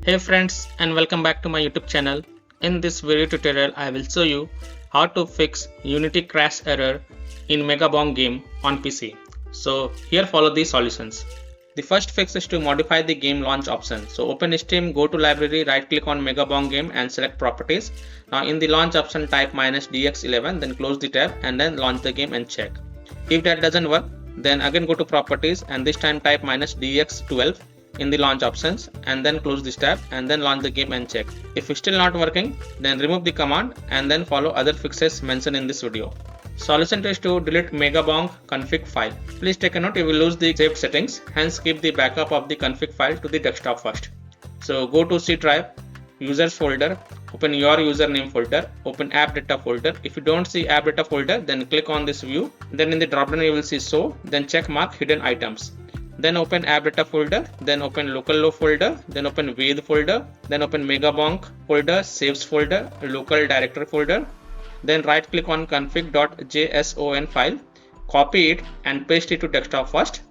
Hey friends, and welcome back to my YouTube channel. In this video tutorial I will show you how to fix Unity crash error in Megabonk game on PC. So here follow the solutions. The first fix is to modify the game launch option. So open Steam, go to library, right click on Megabonk game and select properties. Now in the launch option type -dx11, then close the tab and then launch the game and check. If that doesn't work, then again go to properties and this time type -dx12 in the launch options and then close this tab and then launch the game and check. If it's still not working, then remove the command and then follow other fixes mentioned in this video. Solution is to delete Megabonk config file. Please take a note, you will lose the saved settings, hence keep the backup of the config file to the desktop first. So go to C drive, users folder, open your username folder, open app data folder. If you don't see app data folder, then click on this view, then in the dropdown you will see show, then check mark hidden items. Then open app data folder, then open local folder, then open with folder, then open Megabonk folder, saves folder, local directory folder. Then right click on config.json file, copy it and paste it to desktop first.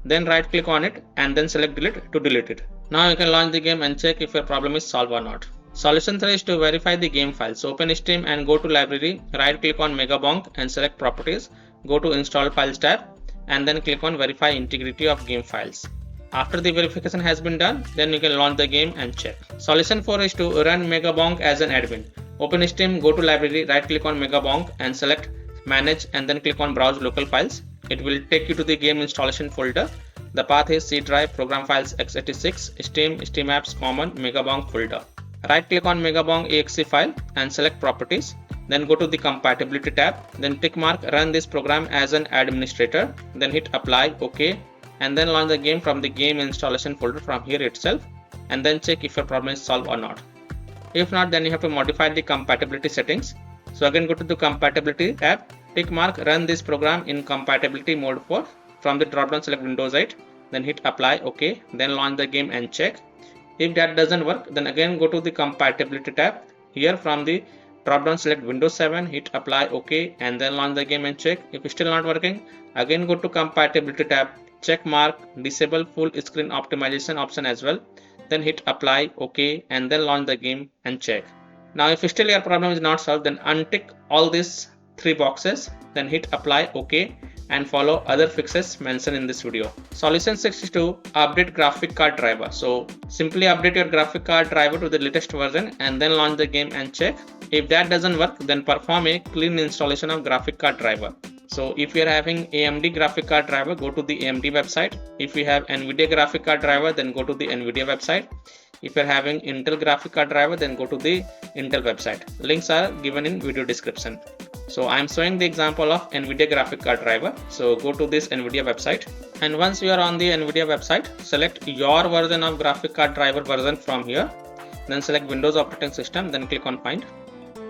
Then right click on it and then select delete to delete it. Now you can launch the game and check if your problem is solved or not. Solution 3 is to verify the game file. So open Steam and go to library, right click on Megabonk and select properties, go to install files tab and then click on verify integrity of game files. After the verification has been done, then you can launch the game and check. Solution 4 is to run Megabonk as an admin. Open Steam, go to library, right click on Megabonk and select manage and then click on browse local files. It will take you to the game installation folder. The path is C drive, program files x86, Steam, Steam apps, common, Megabonk folder. Right click on Megabonk exe file and select properties. Then go to the compatibility tab, then tick mark run this program as an administrator, then hit apply, OK, and then launch the game from the game installation folder from here itself and then check if your problem is solved or not. If not, then you have to modify the compatibility settings. So again go to the compatibility tab, tick mark run this program in compatibility mode 4. From the dropdown select Windows 8, then hit apply, OK, then launch the game and check. If that doesn't work, then again go to the compatibility tab. Here from the drop-down select Windows 7, hit apply, OK, and then launch the game and check. If it's still not working, again go to compatibility tab, check mark disable full screen optimization option as well, then hit apply, OK, and then launch the game and check. Now if still your problem is not solved, then untick all these 3 boxes, then hit apply, OK, and follow other fixes mentioned in this video. Solution 6 is to update graphic card driver. So simply update your graphic card driver to the latest version and then launch the game and check. If that doesn't work, then perform a clean installation of graphic card driver. So if you are having AMD graphic card driver, go to the AMD website. If you have NVIDIA graphic card driver, then go to the NVIDIA website. If you are having Intel graphic card driver, then go to the Intel website. Links are given in video description. So I am showing the example of NVIDIA graphic card driver. So go to this NVIDIA website, and once you are on the NVIDIA website, select your version of graphic card driver version from here. Then select Windows operating system, then click on find.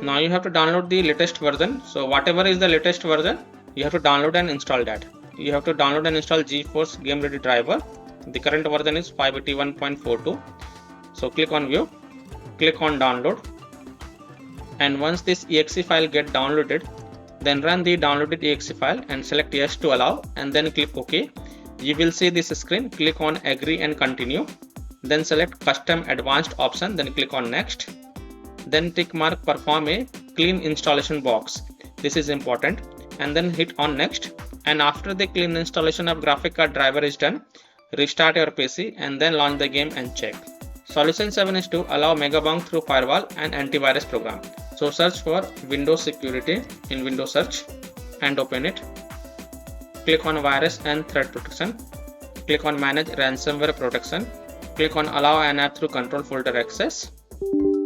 Now you have to download the latest version. So whatever is the latest version, you have to download and install that. You have to download and install GeForce Game Ready driver. The current version is 581.42. So click on view, click on download. And once this exe file get downloaded, then run the downloaded exe file and select yes to allow and then click OK. You will see this screen, click on agree and continue. Then select custom advanced option, then click on next. Then tick mark perform a clean installation box. This is important, and then hit on next. And after the clean installation of graphic card driver is done, restart your PC and then launch the game and check. Solution 7 is to allow Megabonk through firewall and antivirus program. So search for Windows Security in Windows Search and open it. Click on Virus and Threat Protection. Click on Manage Ransomware Protection. Click on Allow an app through Control Folder Access.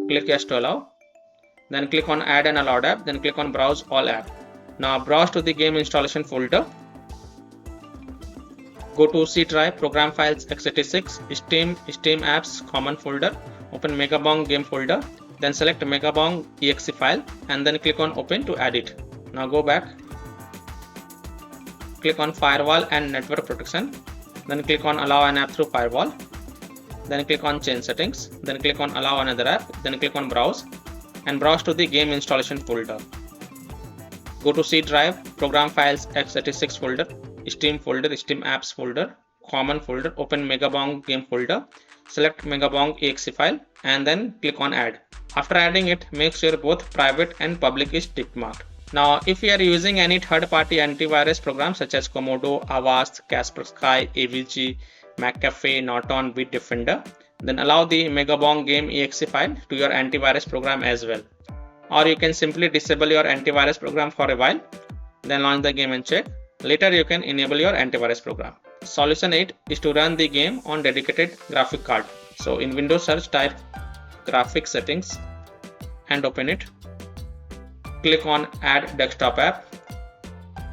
Click Yes to allow. Then click on Add an allowed app. Then click on Browse all app. Now browse to the game installation folder. Go to C drive, program files x86, Steam, Steam apps, common folder. Open Megabonk game folder. Then select Megabonk exe file and then click on open to add it. Now go back. Click on firewall and network protection. Then click on allow an app through firewall. Then click on change settings. Then click on allow another app. Then click on browse and browse to the game installation folder. Go to C drive, program files x86 folder, Steam folder, Steam apps folder, common folder. Open Megabonk game folder. select Megabonk exe file and then click on add. After adding it, make sure both private and public is tick marked. Now, if you are using any third-party antivirus programs such as Komodo, Avast, Kaspersky, AVG, McAfee, Norton, Bitdefender, then allow the Megabonk game exe file to your antivirus program as well. Or you can simply disable your antivirus program for a while, then launch the game and check. Later you can enable your antivirus program. Solution 8 is to run the game on dedicated graphic card. So in Windows search, type graphic settings and open it. Click on add desktop app.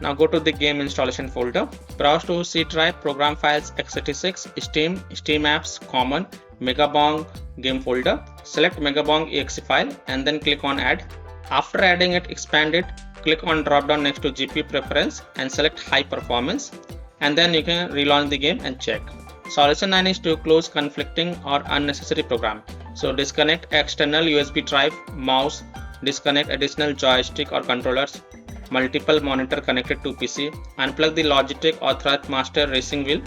Now go to the game installation folder. Browse to C drive, program files, x86, Steam, Steam apps, common, Megabonk game folder. Select Megabonk exe file and then click on add. After adding it, expand it. Click on drop down next to GPU preference and select high performance, and then you can relaunch the game and check. Solution 9 is to close conflicting or unnecessary program. So disconnect external USB drive, mouse, disconnect additional joystick or controllers, multiple monitor connected to PC, unplug the Logitech or Thrustmaster racing wheel,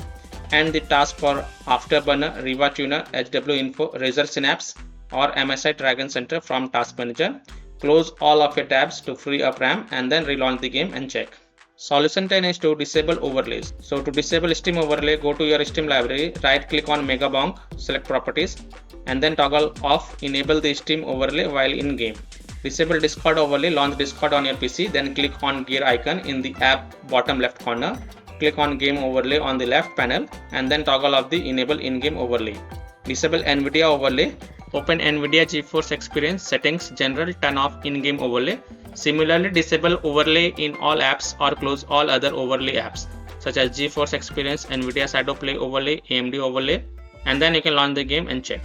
and the task for Afterburner, Riva Tuner, HW Info, Razer Synapse or MSI Dragon Center from Task Manager. Close all of your tabs to free up RAM and then relaunch the game and check. Solution 10 is to disable overlays. So to disable Steam overlay, go to your Steam library, right click on Megabonk, select properties and then toggle off enable the Steam overlay while in game. Disable Discord overlay, launch Discord on your PC, then click on gear icon in the app bottom left corner. Click on game overlay on the left panel and then toggle off the enable in-game overlay. Disable NVIDIA overlay. Open NVIDIA GeForce Experience settings, general, turn off in-game overlay. Similarly, disable overlay in all apps or close all other overlay apps such as GeForce Experience, NVIDIA Shadow Play overlay, AMD overlay, and then you can launch the game and check.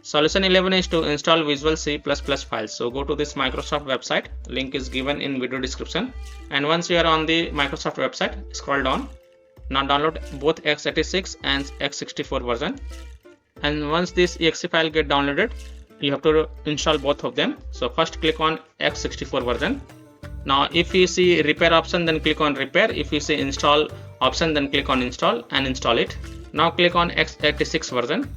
Solution 11 is to install Visual C++ files. So go to this Microsoft website, link is given in video description, and once you are on the Microsoft website, scroll down. Now download both x86 and x64 version. And once this exe file get downloaded, you have to install both of them. So first click on x64 version. Now if you see repair option, then click on repair. If you see install option, then click on install and install it. Now click on x86 version.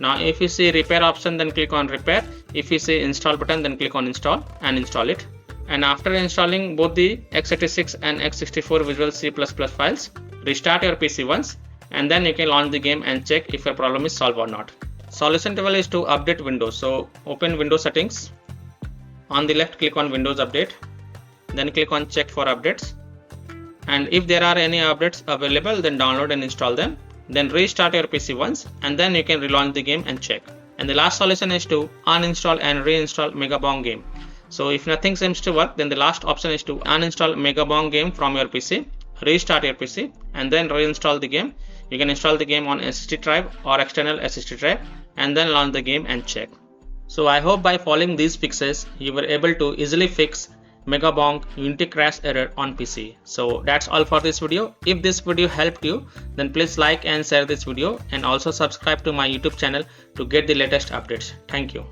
Now if you see repair option, then click on repair. If you see install button, then click on install and install it. And after installing both the x86 and x64 Visual C++ files, restart your PC once, and then you can launch the game and check if your problem is solved or not. Solution 12 is to update Windows. So open Windows settings. On the left, click on Windows Update. Then click on check for updates. And if there are any updates available, then download and install them. Then restart your PC once, and then you can relaunch the game and check. And the last solution is to uninstall and reinstall Megabonk game. So if nothing seems to work, then the last option is to uninstall Megabonk game from your PC, restart your PC, and then reinstall the game. You can install the game on SSD drive or external SSD drive and then launch the game and check. So I hope by following these fixes, you were able to easily fix Megabonk Unity crash error on PC. So that's all for this video. If this video helped you, then please like and share this video and also subscribe to my YouTube channel to get the latest updates. Thank you.